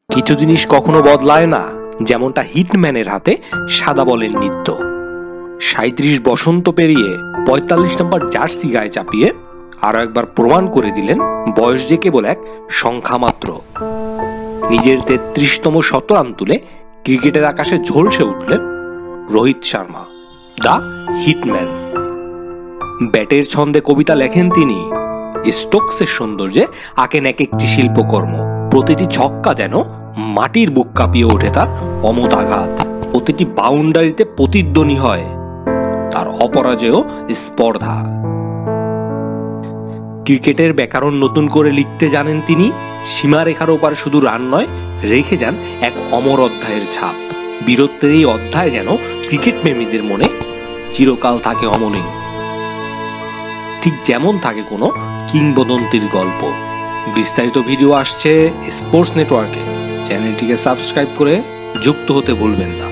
কিছু জিনিস কখনো বদলায় না, যেমনটা হিটম্যানের হাতে সাদা বলের নৃত্য। ৩৭ বসন্ত পেরিয়ে ৪৫ নম্বর জার্সি গায়ে চাপিয়ে আরো একবার প্রমাণ করে দিলেন বয়স যে কেবল এক সংখ্যা মাত্র। নিজের ৩৩তম শতরান তুলে ক্রিকেটের আকাশে ঝলসে উঠলেন রোহিত শর্মা, দ্য হিটম্যান। ব্যাটের ছন্দে কবিতা লেখেন তিনি, স্টোকসের সৌন্দর্যে আঁকেন এক একটি শিল্পকর্ম। প্রতিটি ছক্কা যেন মাটির বুক কাঁপিয়ে ওঠে তার অমতাঘাত। প্রতিটি বাউন্ডারিতে প্রতিধ্বনি হয় তার অপরাজেয় স্পর্ধা। ক্রিকেটের ব্যাকরণ নতুন করে লিখতে জানেন তিনি। সীমারেখার ওপার শুধু রান নয়, রেখে যান এক অমর অধ্যায়ের ছাপ। বীরত্বের এই অধ্যায় যেন ক্রিকেট প্রেমীদের মনে চিরকাল থাকে অমলিন, ঠিক যেমন থাকে কোনো কিংবদন্তির গল্প। বিস্তারিত ভিডিও আসছে স্পোর্টস নেটওয়ার্কে। চ্যানেলটিকে সাবস্ক্রাইব করে যুক্ত হতে ভুলবেন না।